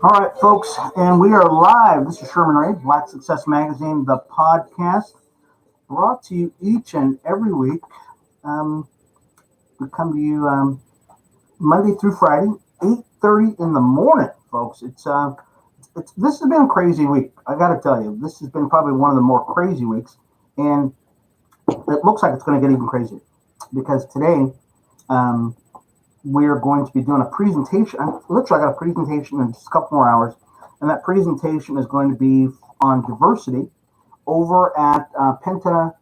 All right, folks, and we are live. This is Sherman Ray, Black Success Magazine, the podcast, brought to you each and every week. Um, we come to you Monday through Friday, 8:30 in the morning, folks. This has been a crazy week. I got to tell you, this has been probably one of the more crazy weeks, and it looks like it's going to get even crazier because today. We're going to be doing a presentation. Literally, I got a presentation in just a couple more hours, and that presentation is going to be on diversity over at Penta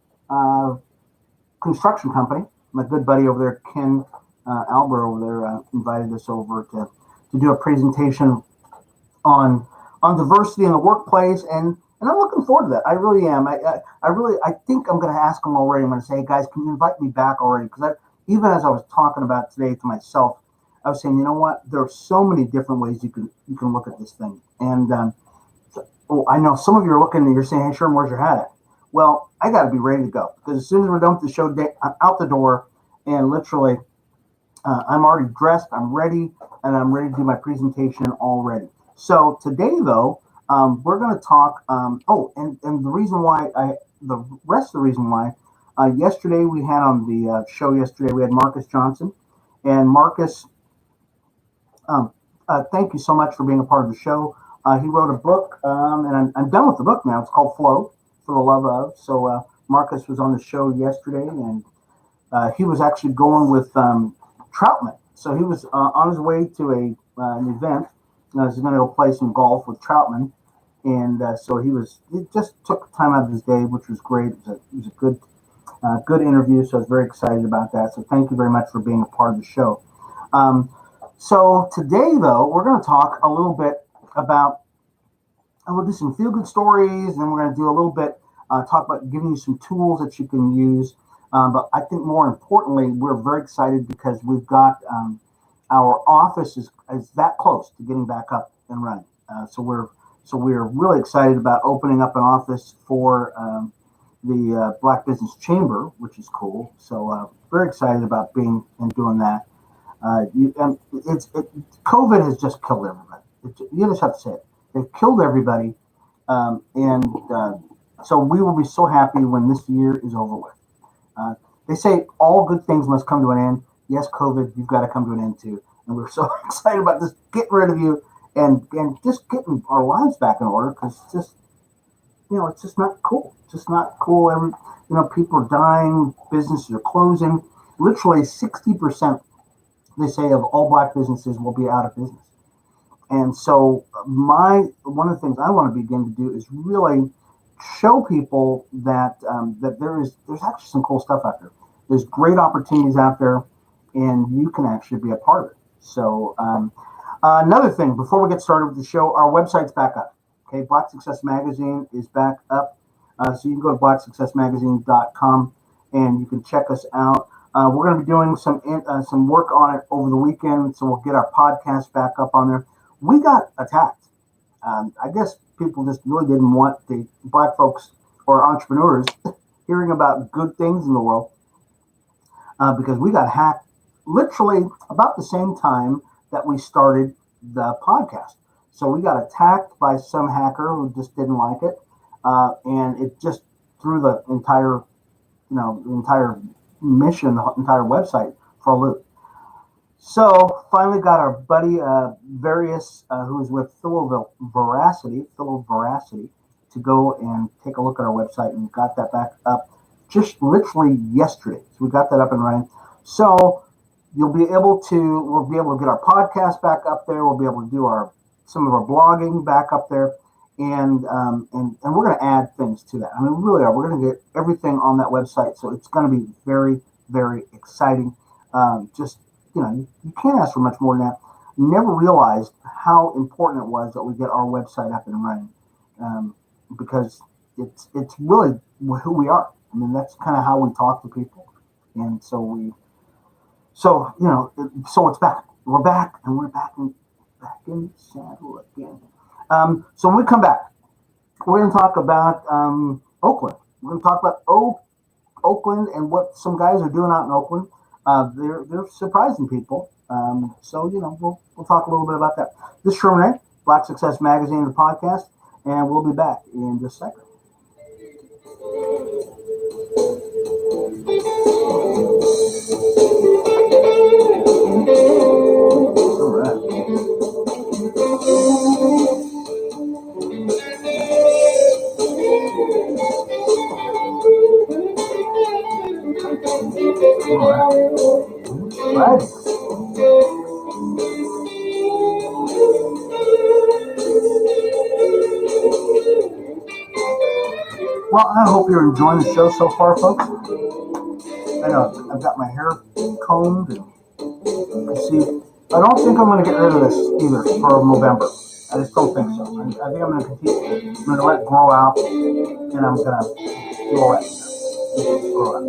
Construction Company. My good buddy over there, Ken Albert over there, invited us over to do a presentation on diversity in the workplace, and I'm looking forward to that. I really am. I think I'm going to ask them already. I'm going to say, hey guys, can you invite me back already? Because even as I was talking about today to myself, I was saying, you know what? There are so many different ways you can look at this thing. And I know some of you are looking and you're saying, hey, Sherman, where's your hat at? Well, I got to be ready to go because as soon as we're done with the show day, I'm out the door, and literally, I'm already dressed, I'm ready, and I'm ready to do my presentation already. So today, though, we're going to talk. And the reason why yesterday we had on the show yesterday, we had Marcus Johnson. And Marcus, thank you so much for being a part of the show. He wrote a book, and I'm done with the book now. It's called Flow, For the Love Of. So Marcus was on the show yesterday, and he was actually going with Troutman. So he was on his way to an event. He's going to go play some golf with Troutman. And so he just took time out of his day, which was great. It was a good interview, so I was very excited about that. So thank you very much for being a part of the show. So today, though, we're going to talk a little bit about, and we'll do some feel-good stories, and then we're going to do a little bit, talk about giving you some tools that you can use. But I think more importantly, we're very excited because we've got our office is that close to getting back up and running. So we're really excited about opening up an office for the Black Business Chamber, which is cool. So very excited about being and doing that. COVID has just killed everybody. You just have to say it. They've killed everybody, so we will be so happy when this year is over with. They say all good things must come to an end. Yes, COVID, you've got to come to an end too. And we're so excited about just getting rid of you and just getting our lives back in order because it's just not cool. It's just not cool. People are dying, businesses are closing. Literally 60%, they say, of all Black businesses will be out of business. And so one of the things I want to begin to do is really show people that there's actually some cool stuff out there. There's great opportunities out there, and you can actually be a part of it. So another thing, before we get started with the show, our website's back up. Okay, Black Success Magazine is back up. So you can go to blacksuccessmagazine.com and you can check us out. We're going to be doing some work on it over the weekend, so we'll get our podcast back up on there. We got attacked. I guess people just really didn't want the Black folks or entrepreneurs hearing about good things in the world because we got hacked literally about the same time that we started the podcast. So we got attacked by some hacker who just didn't like it, and it just threw the entire mission, the entire website for a loop. So finally got our buddy Various, who's with Philo Veracity, to go and take a look at our website, and got that back up just literally yesterday. So we got that up and running. So we'll be able to get our podcast back up there. We'll be able to do some of our blogging back up there, and we're going to add things to that. I mean, we really are. We're going to get everything on that website, so it's going to be very, very exciting. You can't ask for much more than that. Never realized how important it was that we get our website up and running, because it's really who we are. I mean, that's kind of how we talk to people, and so it's back. We're back, and we're back in the saddle again. So when we come back, we're going to talk about Oakland. We're going to talk about Oakland and what some guys are doing out in Oakland. They're surprising people. So we'll talk a little bit about that. This is Sherman Ray, Black Success Magazine, the podcast, and we'll be back in just a second. All right. Right. Well, I hope you're enjoying the show so far, folks. I know I've got my hair combed, and I see. I don't think I'm going to get rid of this either for November. I just don't think so. I think I'm going to continue. I'm going to let it grow out, and I'm going to do all that stuff. Grow out.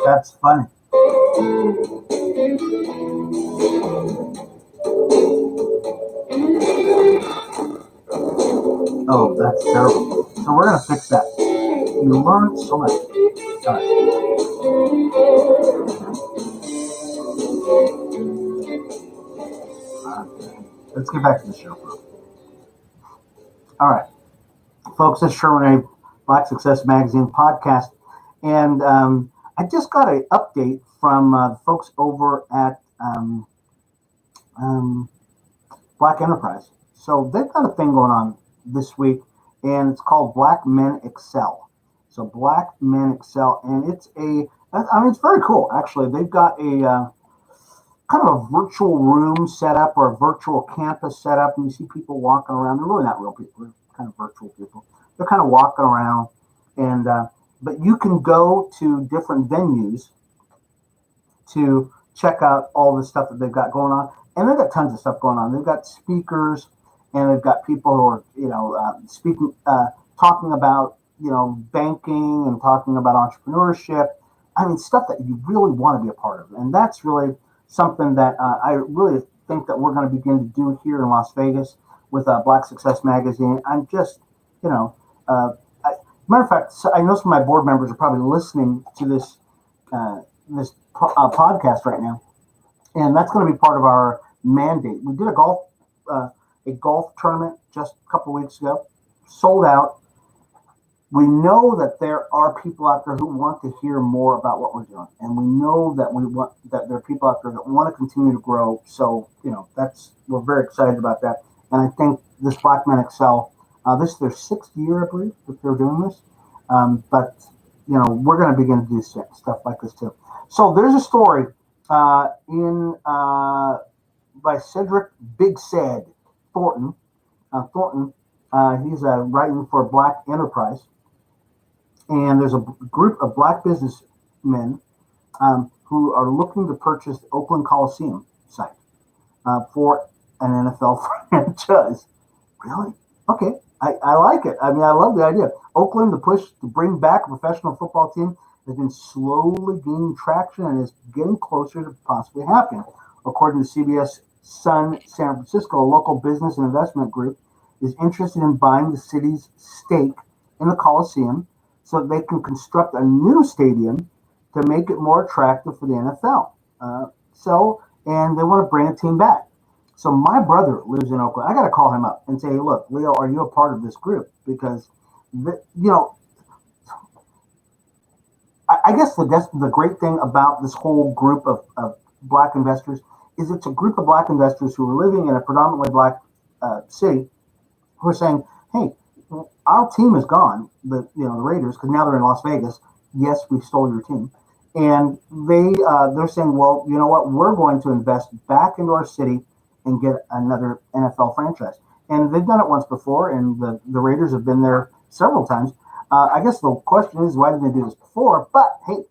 That's funny. Oh, that's terrible. So we're going to fix that. You learned so much. All right. Let's get back to the show. All right. Folks, this is Sherman A. Black Success Magazine podcast. And I just got an update from folks over at Black Enterprise. So they've got a thing going on this week, and it's called Black Men Excel. So Black Men Excel, and it's it's very cool, actually. They've got a kind of a virtual room set up, or a virtual campus set up, and you see people walking around. They're really not real people. They're kind of virtual people. They're kind of walking around, and but you can go to different venues to check out all the stuff that they've got going on. And they've got tons of stuff going on. They've got speakers, and they've got people who are, speaking, talking about, banking, and talking about entrepreneurship. I mean, stuff that you really want to be a part of. And that's really something that I really think that we're going to begin to do here in Las Vegas with Black Success Magazine. I'm just, matter of fact, I know some of my board members are probably listening to this podcast right now, and that's going to be part of our mandate. We did a golf tournament just a couple of weeks ago, sold out. We know that there are people out there who want to hear more about what we're doing, and we know that there are people out there that want to continue to grow. So we're very excited about that, and I think this Black Men Excel. This is their 6th year, I believe, that they're doing this. But we're going to begin to do stuff like this too. So there's a story by Cedric Big Said Thornton. He's writing for Black Enterprise, and there's a group of Black businessmen who are looking to purchase the Oakland Coliseum site for an NFL franchise. Really? Okay. I like it. I mean, I love the idea. Oakland, the push to bring back a professional football team has been slowly gaining traction and is getting closer to possibly happening. According to CBS Sun San Francisco, a local business and investment group is interested in buying the city's stake in the Coliseum so that they can construct a new stadium to make it more attractive for the NFL. And they want to bring a team back. So my brother lives in Oakland. I got to call him up and say, hey, look, Leo, are you a part of this group? Because, I guess the great thing about this whole group of Black investors is it's a group of Black investors who are living in a predominantly Black city who are saying, hey, our team is gone, the Raiders, because now they're in Las Vegas. Yes, we stole your team. And they're saying, well, you know what? We're going to invest back into our city and get another NFL franchise. And they've done it once before, and the Raiders have been there several times. I guess the question is, why didn't they do this before? But, hey,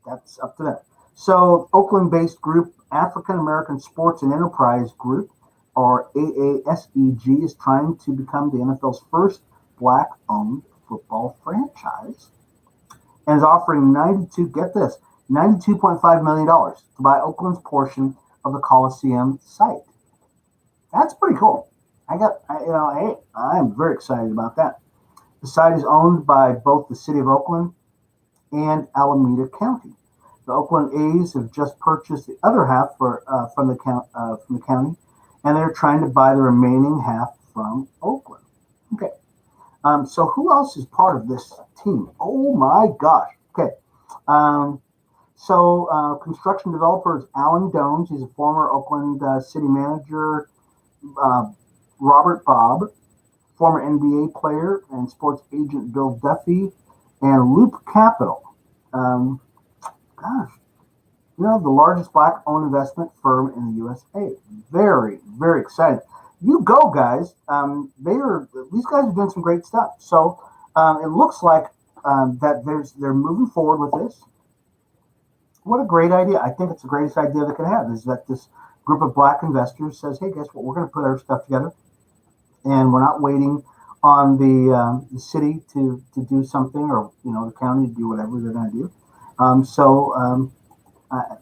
that's up to them. So Oakland-based group African American Sports and Enterprise Group, or AASEG, is trying to become the NFL's first Black-owned football franchise and is offering $92.5 million to buy Oakland's portion of the Coliseum site. That's pretty cool. I'm very excited about that. The site is owned by both the city of Oakland and Alameda County. The Oakland A's have just purchased the other half from the county, and they're trying to buy the remaining half from Oakland. Okay. So who else is part of this team? Oh my gosh. Okay. Um, Construction developer is Alan Dones. He's a former Oakland city manager. Uh, Robert Bobb, former NBA player and sports agent Bill Duffy, and Loop Capital. Um, Gosh, the largest black-owned investment firm in the USA. Very, very excited. You go, guys. These guys are doing some great stuff. So it looks like that they're moving forward with this. What a great idea! I think it's the greatest idea they could have is that this group of black investors says, "Hey, guess what? We're going to put our stuff together, and we're not waiting on the city to do something or the county to do whatever they're going to do."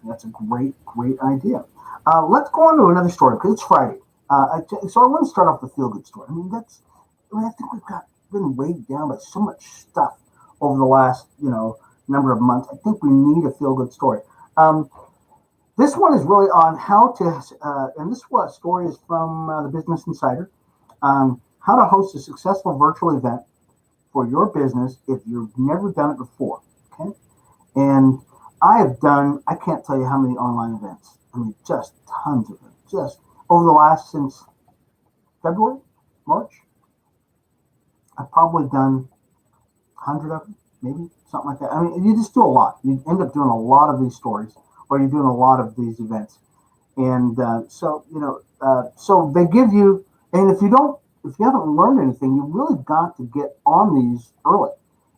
That's a great idea. Let's go on to another story because it's Friday. So I want to start off with a feel good story. I think we've been weighed down by so much stuff over the last number of months. I think we need a feel good story. This one is really on how to, and this story is from the Business Insider. How to host a successful virtual event for your business if you've never done it before. Okay, and I can't tell you how many online events. Just tons of them. Just over the last, since February, March, I've probably done 100 of them, maybe, something like that. You just do a lot. You end up doing a lot of these stories, or you're doing a lot of these events. And so they give you, and if you haven't learned anything, you really got to get on these early.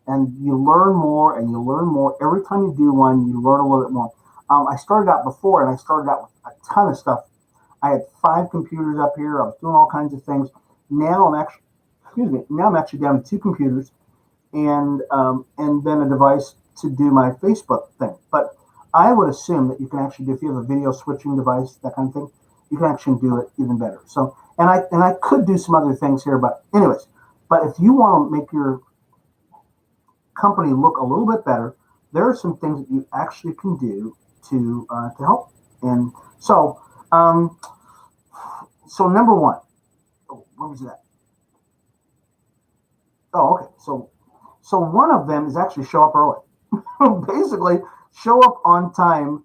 And you learn more and you learn more. Every time you do one, you learn a little bit more. I started out before and I started out with a ton of stuff. I had 5 computers up here. I was doing all kinds of things. Now I'm actually down to 2 computers and then a device to do my Facebook thing. But I would assume that you can actually do, if you have a video switching device, that kind of thing, you can actually do it even better. So, and I could do some other things here, but anyways, if you want to make your company look a little bit better, there are some things that you actually can do to help. And so number one, what was that? Oh, okay. So one of them is actually show up early. Basically, show up on time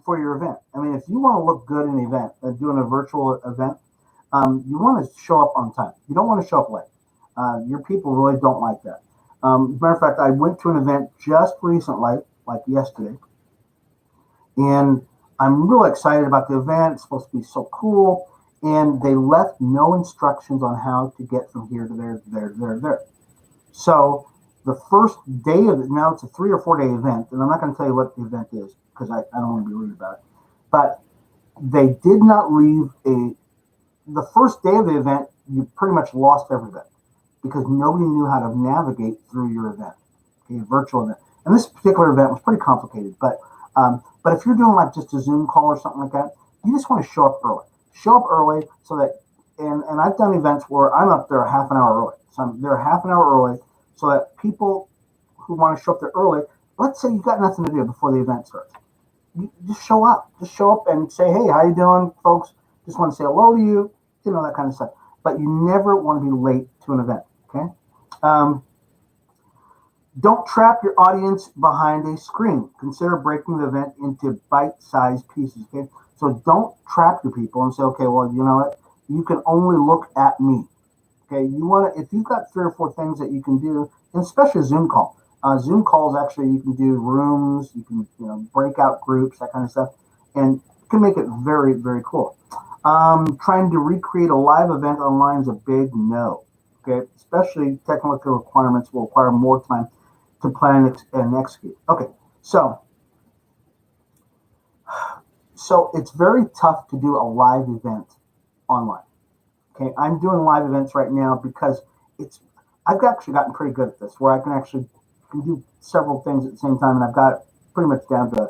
for your event. If you want to look good in an event, doing a virtual event, you want to show up on time. You don't want to show up late. Your people really don't like that. Matter of fact, I went to an event just recently, like yesterday, and I'm really excited about the event. It's supposed to be so cool, and they left no instructions on how to get from here to there, to there, to there, to there. So the first day of it, now it's a 3 or 4 day event, and I'm not going to tell you what the event is because I don't want to be rude about it. But they did not leave the first day of the event, you pretty much lost everything because nobody knew how to navigate through your event, okay, virtual event. And this particular event was pretty complicated, but if you're doing like just a Zoom call or something like that, you just want to show up early. Show up early so that, and I've done events where I'm up there half an hour early. So I'm there half an hour early so that people who want to show up there early, let's say you've got nothing to do before the event starts. You just show up. Just show up and say, hey, how you doing, folks? Just want to say hello to you, that kind of stuff. But you never want to be late to an event, okay? Don't trap your audience behind a screen. Consider breaking the event into bite-sized pieces, okay? So don't trap your people and say, okay, well, you know what? You can only look at me, okay? If you've got 3 or 4 things that you can do, and especially a Zoom call. Zoom calls, actually, you can do rooms, you can, breakout groups, that kind of stuff, and you can make it very, very cool. Trying to recreate a live event online is a big no, okay? Especially technical requirements will require more time to plan and execute. Okay, so it's very tough to do a live event online. Okay, I'm doing live events right now because I've actually gotten pretty good at this, where I can do several things at the same time, and I've got it pretty much down to,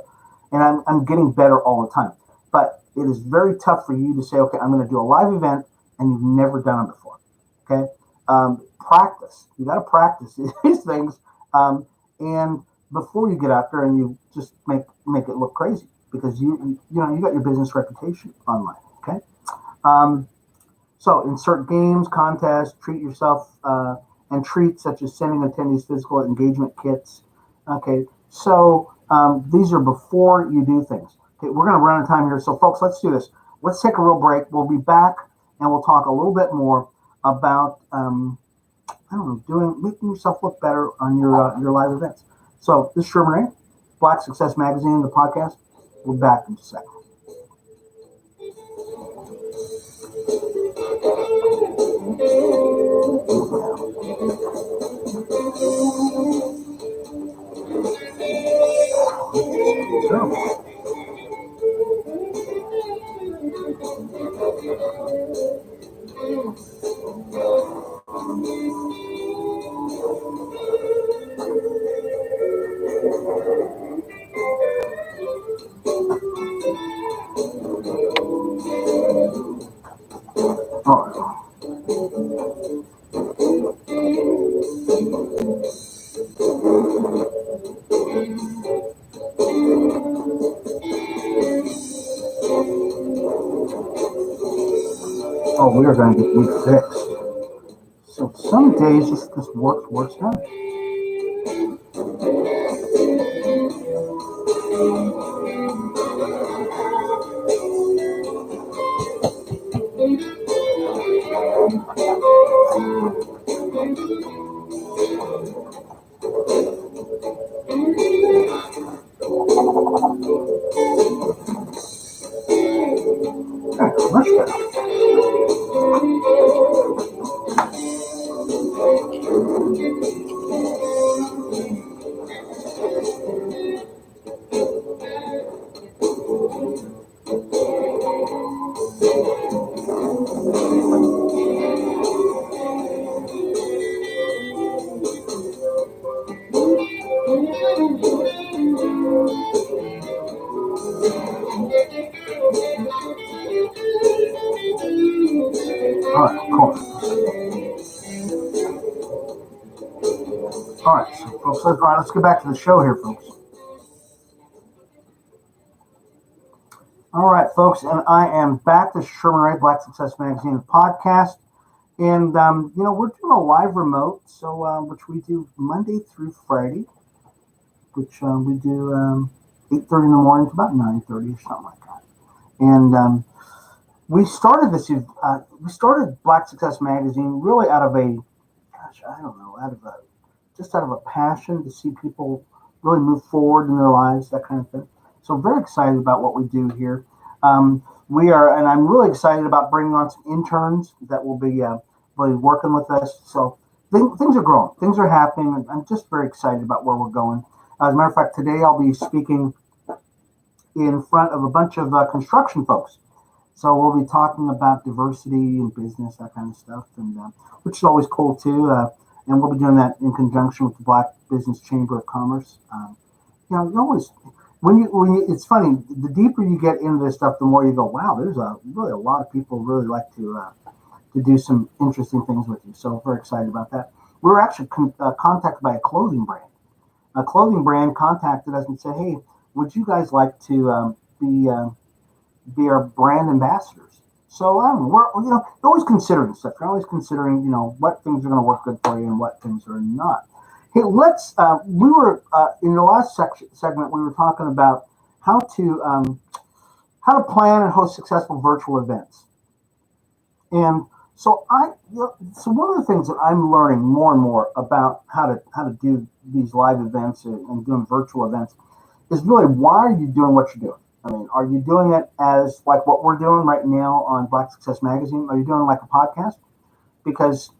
and I'm getting better all the time. But it is very tough for you to say, okay, I'm going to do a live event and you've never done it before. Okay. Practice. You got to practice these things. And before you get out there and you just make it look crazy, because you got your business reputation online. Okay. So insert games, contests, treat yourself, and treats such as sending attendees physical engagement kits. Okay. So these are before you do things. Okay, we're going to run out of time here. So, folks, let's do this. Let's take a real break. We'll be back, and we'll talk a little bit more about, making yourself look better on your live events. So, this is Sherman Ray, Black Success Magazine, the podcast. We'll be back in just a second. Oh, we are going to get week 6. So some days this works out. Much better. All right, cool. All right, so folks, let's get back to the show here, folks. All right, folks, and I am back. This is Sherman Ray, Black Success Magazine podcast. And, we're doing a live remote, so which we do Monday through Friday, which we do 8:30 in the morning to about 9:30 or something like that. And we started we started Black Success Magazine really out of a passion to see people really move forward in their lives, that kind of thing. So I'm very excited about what we do here. And I'm really excited about bringing on some interns that will be working with us. So things are growing, things are happening, and I'm just very excited about where we're going. As a matter of fact, today I'll be speaking in front of a bunch of construction folks. So we'll be talking about diversity in business, that kind of stuff, and which is always cool too. And we'll be doing that in conjunction with the Black Business Chamber of Commerce. You always, it's funny. The deeper you get into this stuff, the more you go, wow, there's really a lot of people really like to do some interesting things with you. So very excited about that. We were actually contacted by a clothing brand. A clothing brand contacted us and said, hey, would you guys like to be our brand ambassadors? So we're always considering stuff. You're always considering what things are going to work good for you and what things are not. Hey, let's. We were in the last segment. We were talking about how to plan and host successful virtual events. And so so one of the things that I'm learning more and more about how to do these live events and doing virtual events is really, why are you doing what you're doing? I mean, are you doing it as like what we're doing right now on Black Success Magazine? Are you doing like a podcast? Because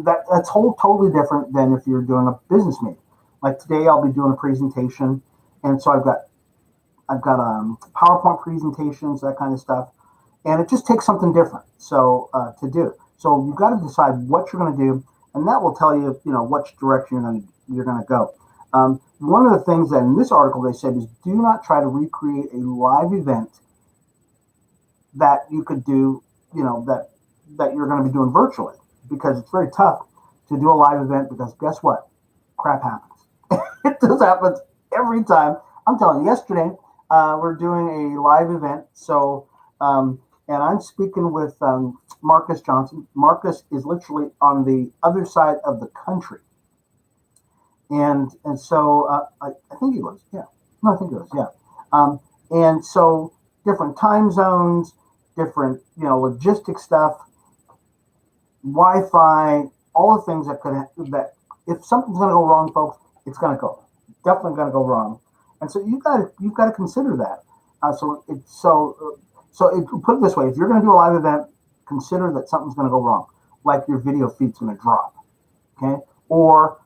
that's totally different than if you're doing a business meeting. Like today, I'll be doing a presentation, and so I've got PowerPoint presentations, that kind of stuff, and it just takes something different. So to do. So you've got to decide what you're going to do, and that will tell you, which direction you're going to go. One of the things that in this article they said is, do not try to recreate a live event that you could do, that you're going to be doing virtually, because it's very tough to do a live event, because guess what? Crap happens. It just happens every time. I'm telling you, yesterday, we're doing a live event. So, and I'm speaking with Marcus Johnson. Marcus is literally on the other side of the country. And so I think he was, yeah. No, I think he was, yeah. And so different time zones, different, logistic stuff, Wi-Fi, all the things that if something's going to go wrong, folks, it's going to go, definitely going to go wrong. And so you've got to consider that. Put it this way: if you're going to do a live event, consider that something's going to go wrong, like your video feed's going to drop, okay, or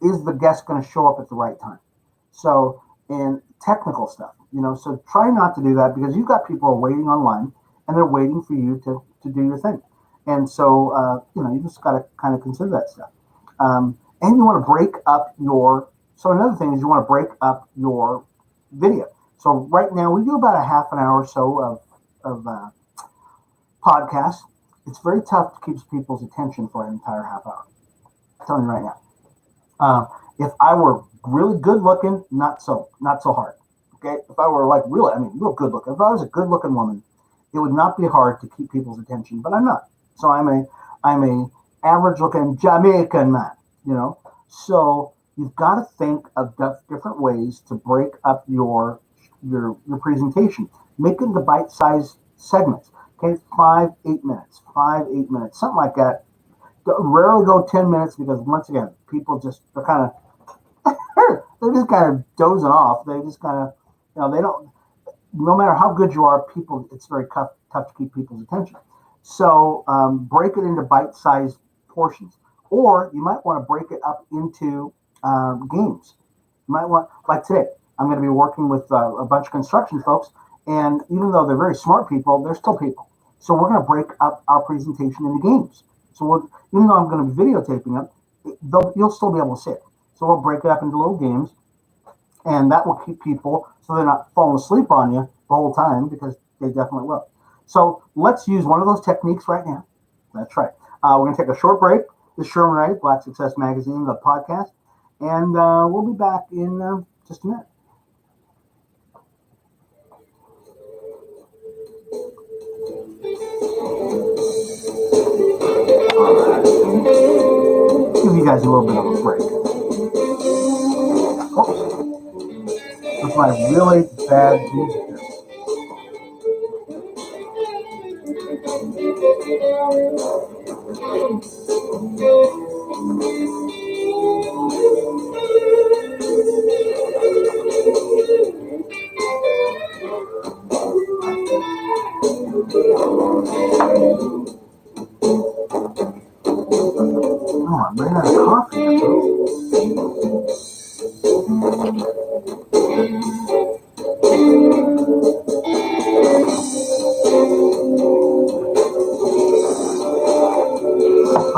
is the guest going to show up at the right time? So, and technical stuff, so try not to do that, because you've got people waiting online and they're waiting for you to do your thing. And so, you just got to kind of consider that stuff. And you want to break up so another thing is you want to break up your video. So right now we do about a half an hour or so of podcast. It's very tough to keep people's attention for an entire half hour. I'm telling you right now. If I were really good looking, not so hard. Okay. If I were real good looking, if I was a good looking woman, it would not be hard to keep people's attention, but I'm not. So I'm a average looking Jamaican man, So you've got to think of different ways to break up your presentation. Make it into bite-sized segments. Okay, 5-8 minutes, 5-8 minutes, something like that. Rarely go 10 minutes, because once again, people they're kind of dozing off. They just kind of, they don't. No matter how good you are, it's very tough to keep people's attention. So break it into bite-sized portions, or you might want to break it up into games. You might want, like today, I'm going to be working with a bunch of construction folks, and even though they're very smart people, they're still people. So we're going to break up our presentation into games. So even though I'm going to be videotaping it, you'll still be able to see it. So we'll break it up into little games, and that will keep people so they're not falling asleep on you the whole time, because they definitely will. So let's use one of those techniques right now. That's right. We're going to take a short break. This is Sherman Wright, Black Success Magazine, the podcast, and we'll be back in just a minute. Give you guys a little bit of a break. Oops. With my really bad music here. Oh, I'm running out of coffee.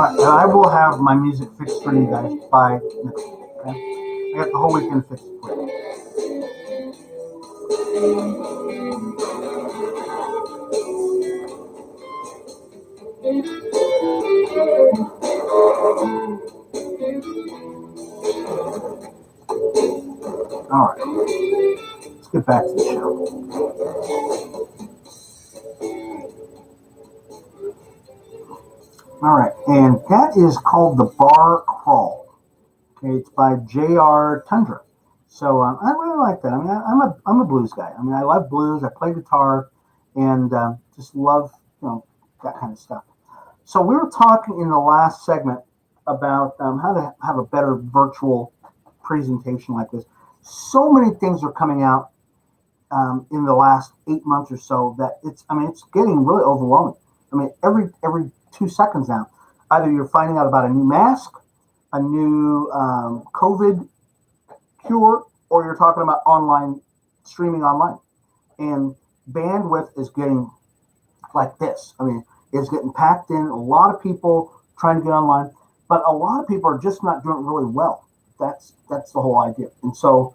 And I will have my music fixed for you guys by next week. Okay? I got the whole weekend fixed for you. All right. Let's get back to the show. All right, and that is called The Bar Crawl. Okay, it's by J.R. Tundra. So I really like that. I mean, I'm a blues guy. I mean, I love blues. I play guitar, and just love that kind of stuff. So we were talking in the last segment about how to have a better virtual presentation like this. So many things are coming out in the last 8 months or so that it's getting really overwhelming. I mean, every 2 seconds now, either you're finding out about a new mask, a new COVID cure, or you're talking about streaming online. And bandwidth is getting like this. I mean, it's getting packed in. A lot of people trying to get online, but a lot of people are just not doing really well. That's the whole idea. And so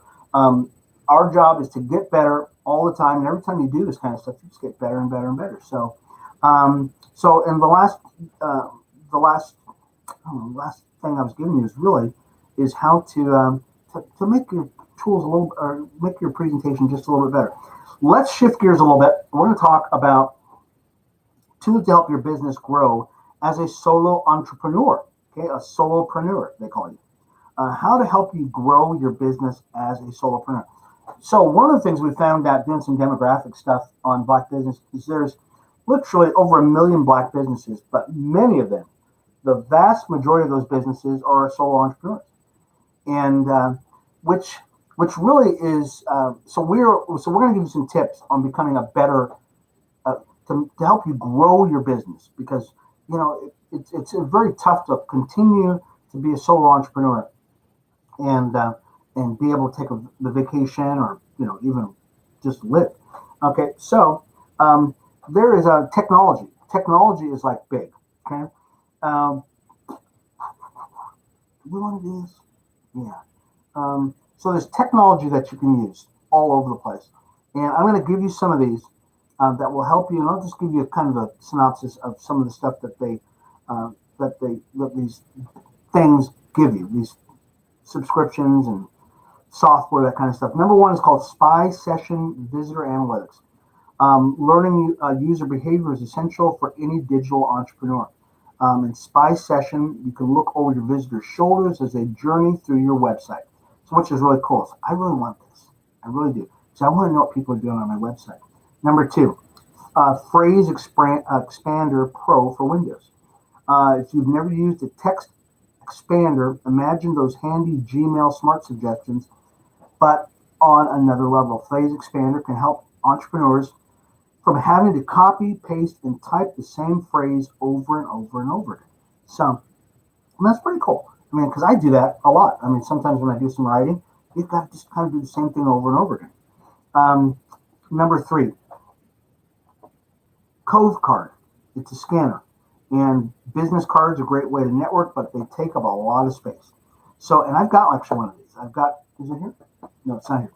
our job is to get better all the time, and every time you do this kind of stuff, you just get better and better and better. So, and the last thing I was giving you is how to make your tools a little, or make your presentation just a little bit better. Let's shift gears a little bit. We're going to talk about tools to help your business grow as a solo entrepreneur. Okay, a solopreneur, they call you. How to help you grow your business as a solopreneur. So one of the things we found out doing some demographic stuff on Black business is there's literally over 1 million Black businesses, but many of them, the vast majority of those businesses are solo entrepreneurs, and which really is so we're going to give you some tips on becoming a better to help you grow your business, because it's very tough to continue to be a solo entrepreneur and be able to take the vacation, or even just live. Okay, so there is a technology. Technology is like big. Okay, you want to do this? Yeah. So there's technology that you can use all over the place, and I'm going to give you some of these that will help you. And I'll just give you a kind of a synopsis of some of the stuff that these things give you, these subscriptions and software, that kind of stuff. Number one is called Spy Session Visitor Analytics. Learning user behavior is essential for any digital entrepreneur. In Spy Session, you can look over your visitors' shoulders as they journey through your website, which is really cool. So I really want this. I really do. So I want to know what people are doing on my website. Number two, Phrase Expander Pro for Windows. If you've never used a text expander, imagine those handy Gmail smart suggestions, but on another level. Phrase Expander can help entrepreneurs from having to copy, paste, and type the same phrase over and over and over again. So that's pretty cool. I mean, because I do that a lot. I mean, sometimes when I do some writing, you've got to just kind of do the same thing over and over again. Number three, Cove Card. It's a scanner. And business cards are a great way to network, but they take up a lot of space. So, and I've got actually one of these. Is it here? No, it's not here.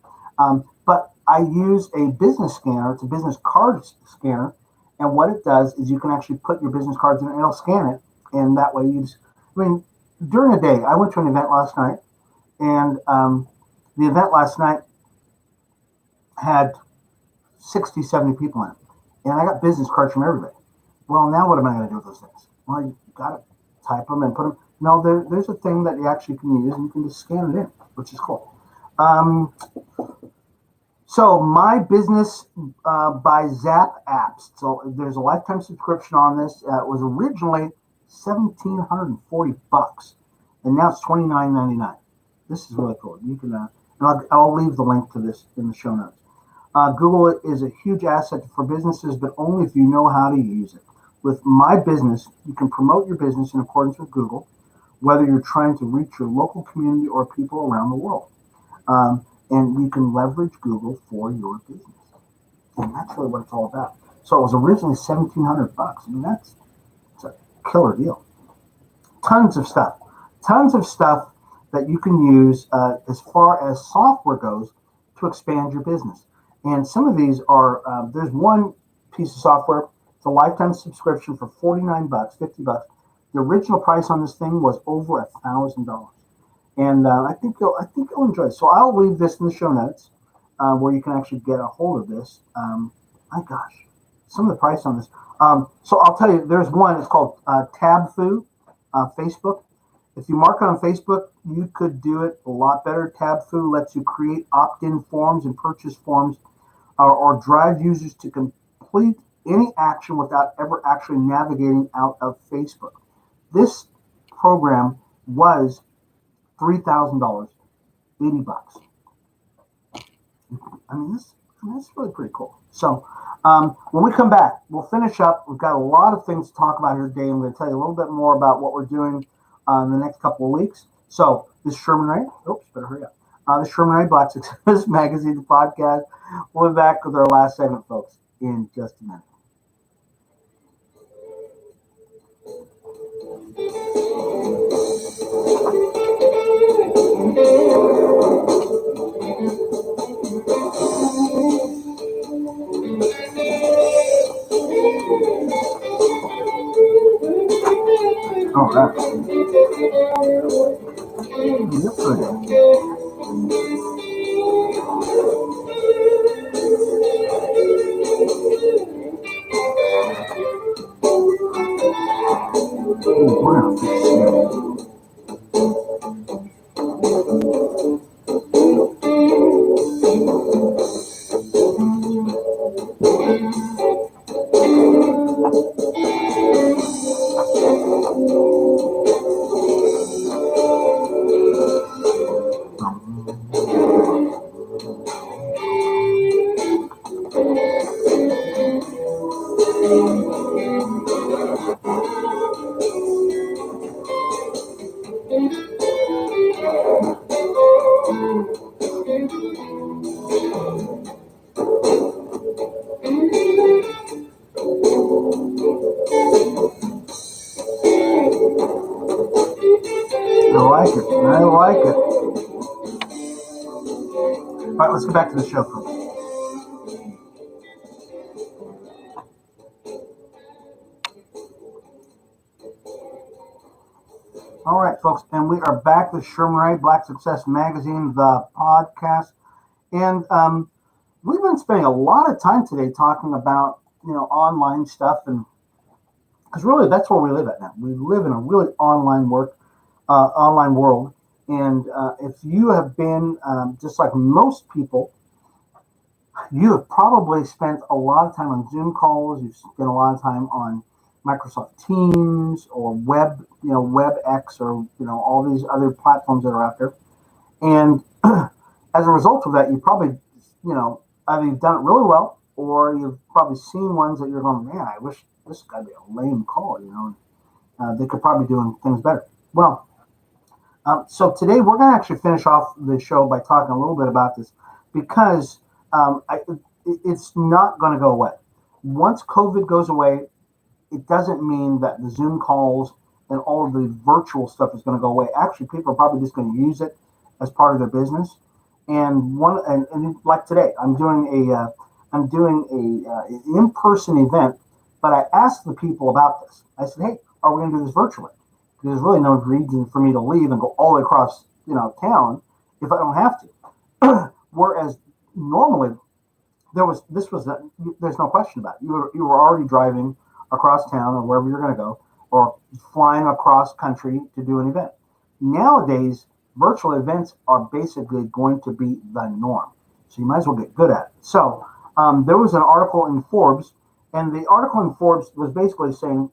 But I use a business scanner. It's a business card scanner. And what it does is you can actually put your business cards in and it'll scan it. And that way during the day, I went to an event last night, and the event last night had 60, 70 people in it. And I got business cards from everybody. Well, now what am I going to do with those things? Well, you got to type them and put them. No, there's a thing that you actually can use, and you can just scan it in, which is cool. So My Business by Zap Apps. So there's a lifetime subscription on this. It was originally $1,740, and now it's $29.99. This is really cool. You can, and I'll leave the link to this in the show notes. Google is a huge asset for businesses, but only if you know how to use it. With My Business, you can promote your business in accordance with Google, whether you're trying to reach your local community or people around the world. And you can leverage Google for your business. And that's really what it's all about. So it was originally $1,700. I mean, it's a killer deal. Tons of stuff that you can use as far as software goes to expand your business. And some of these are, there's one piece of software, it's a lifetime subscription for $49, $50. The original price on this thing was over $1,000. And I think you'll enjoy it. So I'll leave this in the show notes where you can actually get a hold of this. My gosh, some of the price on this. So I'll tell you, there's one, it's called TabFoo, Facebook. If you market on Facebook, you could do it a lot better. TabFoo lets you create opt-in forms and purchase forms or drive users to complete any action without ever actually navigating out of Facebook. This program was $3,000, $80. I mean, that's really pretty cool. So when we come back, we'll finish up. We've got a lot of things to talk about here today. I'm going to tell you a little bit more about what we're doing in the next couple of weeks. So this is Sherman Ray. Oops, better hurry up. This is Sherman Ray, Black Success Magazine, the podcast. We'll be back with our last segment, folks, in just a minute. All right. You're pretty. Ooh, we're gonna fix it. I like it. I like it. All right, let's get back to the show, folks. All right, folks, and we are back with Sherman Ray, Black Success Magazine, the podcast, and we've been spending a lot of time today talking about online stuff, and because really that's where we live at now. We live in a really online world, and if you have been just like most people, you have probably spent a lot of time on Zoom calls. You've spent a lot of time on Microsoft Teams or WebEx, or all these other platforms that are out there. And as a result of that, you probably either you've done it really well, or you've probably seen ones that you're going, man, I wish this could be a lame call. They could probably be doing things better. Well, so today we're going to actually finish off the show by talking a little bit about this, because it's not going to go away. Once COVID goes away, it doesn't mean that the Zoom calls and all of the virtual stuff is going to go away. Actually, people are probably just going to use it as part of their business. And like today, I'm doing a in-person event, but I asked the people about this. I said, hey, are we going to do this virtually? Because there's really no reason for me to leave and go all the way across town if I don't have to. Whereas normally there's no question about it. You were already driving across town or wherever you're going to go, or flying across country to do an event. Nowadays, virtual events are basically going to be the norm. So you might as well get good at it. So there was an article in Forbes, and the article in Forbes was basically saying,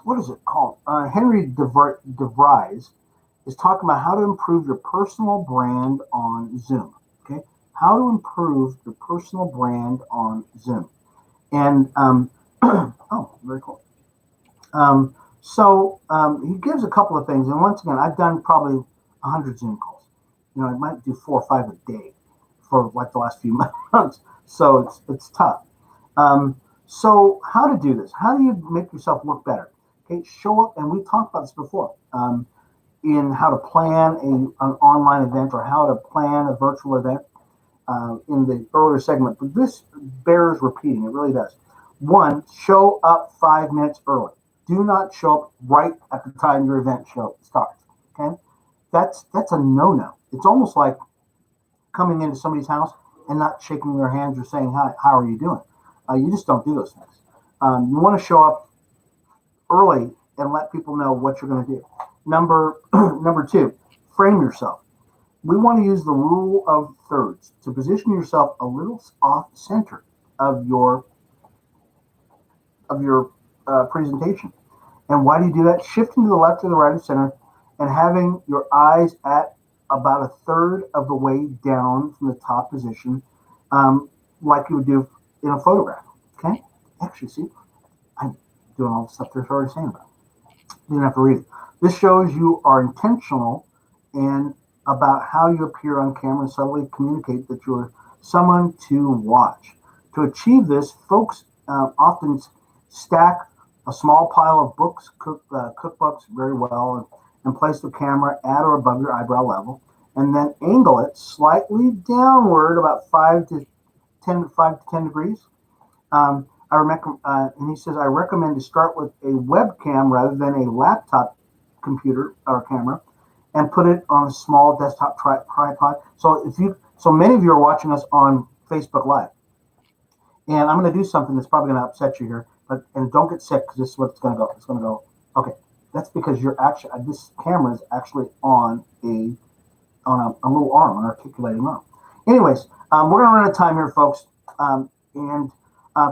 what is it called? Henry DeVries is talking about how to improve your personal brand on Zoom. Okay, how to improve your personal brand on Zoom, and oh, very cool. So he gives a couple of things, and once again, I've done probably 100 Zoom calls. I might do 4 or 5 a day for like the last few months. So it's tough. So how to do this? How do you make yourself look better? Okay, show up, and we talked about this before, in how to plan an online event or how to plan a virtual event in the earlier segment. But this bears repeating. It really does. 1, show up 5 minutes early. Do not show up right at the time your event starts. Okay, that's a no-no. It's almost like coming into somebody's house and not shaking their hands or saying, hi, how are you doing? You just don't do those things. You want to show up early and let people know what you're going to do. Number 2, frame yourself. We want to use the rule of thirds to position yourself a little off center of your presentation. And why do you do that? Shifting to the left or the right of center, and having your eyes at about a third of the way down from the top position, like you would do in a photograph. Okay? Actually, see, I'm doing all the stuff they're already saying about. You don't have to read it. This shows you are intentional and about how you appear on camera and subtly communicate that you're someone to watch. To achieve this, folks often stack a small pile of books, cookbooks very well, and place the camera at or above your eyebrow level, and then angle it slightly downward about 5 to 10 degrees. And he says, I recommend to start with a webcam rather than a laptop computer or camera, and put it on a small desktop tripod. So many of you are watching us on Facebook Live, and I'm going to do something that's probably going to upset you here, and don't get sick because this is what it's going to go. It's going to go. Okay, that's because this camera is actually on a little arm, an articulating arm. Anyways, we're going to run out of time here, folks. And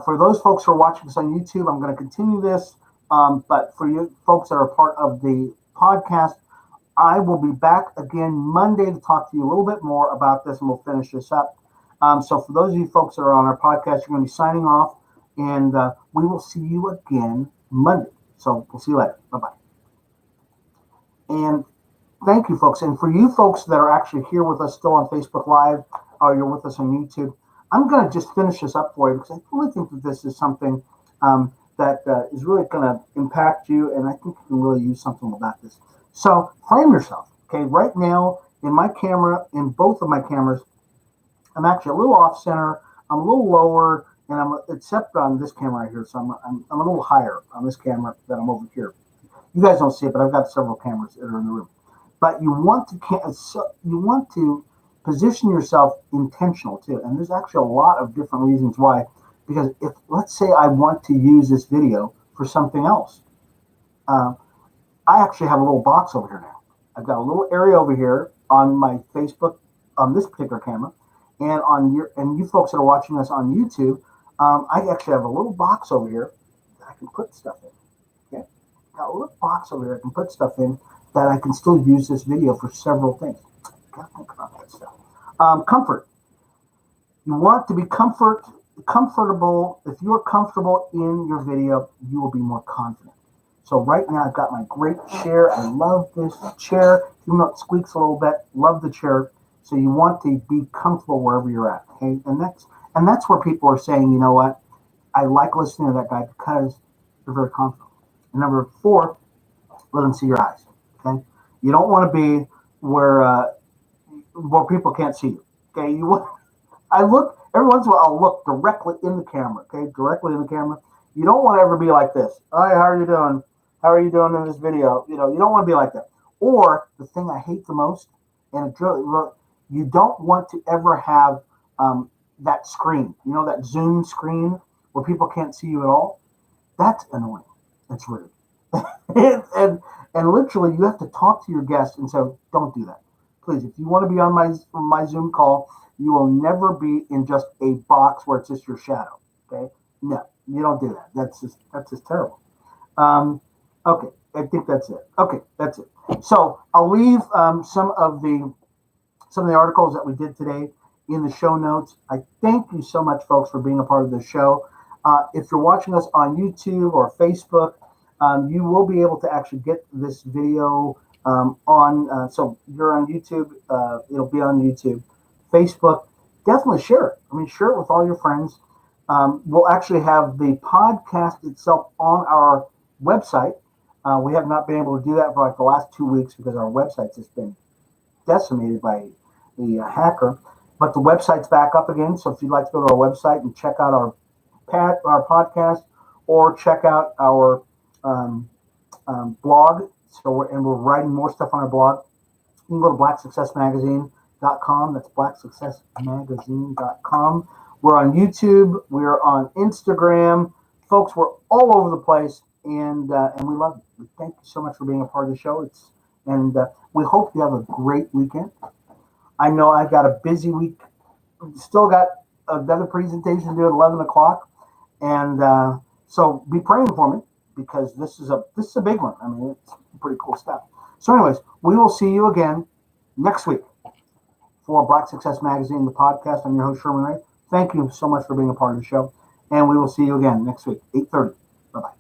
for those folks who are watching this on YouTube, I'm going to continue this. But for you folks that are part of the podcast, I will be back again Monday to talk to you a little bit more about this, and we'll finish this up. So for those of you folks that are on our podcast, you're going to be signing off, and we will see you again Monday. So we'll see you later. Bye-bye. And thank you, folks. And for you folks that are actually here with us still on Facebook Live, or you're with us on YouTube, I'm going to just finish this up for you because I really think that this is something that is really going to impact you, and I think you can really use something about this. So frame yourself. Okay, right now in my camera, in both of my cameras, I'm actually a little off center. I'm a little lower, and except on this camera right here. So I'm a little higher on this camera than I'm over here. You guys don't see it, but I've got several cameras that are in the room. But you want to position yourself intentional too, and there's actually a lot of different reasons why. Because if, let's say, I want to use this video for something else, I actually have a little box over here now. I've got a little area over here on my Facebook, on this particular camera, and you folks that are watching us on YouTube, I actually have a little box over here that I can put stuff in. Okay, got a little box over here I can put stuff in that I can still use this video for several things. Gotta think about that stuff. Comfort. You want to be comfortable. If you're comfortable in your video, you will be more confident. So right now I've got my great chair. I love this chair. Even though it squeaks a little bit, love the chair. So you want to be comfortable wherever you're at. Okay, and that's where people are saying, you know what, I like listening to that guy because they're very confident. And number 4, let them see your eyes. Okay, you don't want to be where people can't see you. Okay, every once in a while I'll look directly in the camera. Okay, directly in the camera. You don't want to ever be like this. Hi, how are you doing? How are you doing in this video? You don't want to be like that. Or the thing I hate the most, and you don't want to ever have that screen. You know, that Zoom screen where people can't see you at all. That's annoying. That's rude. and literally, you have to talk to your guests and say, don't do that. Please, if you want to be on my Zoom call, you will never be in just a box where it's just your shadow. Okay? No, you don't do that. That's just terrible. Okay, I think that's it. Okay, that's it. So I'll leave some of the articles that we did today in the show notes. I thank you so much, folks, for being a part of the show. If you're watching us on YouTube or Facebook, you will be able to actually get this video so you're on YouTube, it'll be on YouTube. Facebook, definitely share it. I mean, share it with all your friends. We'll actually have the podcast itself on our website. We have not been able to do that for like the last 2 weeks because our website's just been decimated by the hacker. But the website's back up again. So if you'd like to go to our website and check out our podcast or check out our blog. We're writing more stuff on our blog. You can go to blacksuccessmagazine.com. That's blacksuccessmagazine.com. We're on YouTube. We're on Instagram. Folks, we're all over the place, and we love you. We thank you so much for being a part of the show. We hope you have a great weekend. I know I've got a busy week. Still got another presentation to do at 11 o'clock. And so be praying for me because this is a big one. I mean, it's pretty cool stuff. So anyways, we will see you again next week for Black Success Magazine, the podcast. I'm your host, Sherman Ray. Thank you so much for being a part of the show. And we will see you again next week, 8:30. Bye-bye.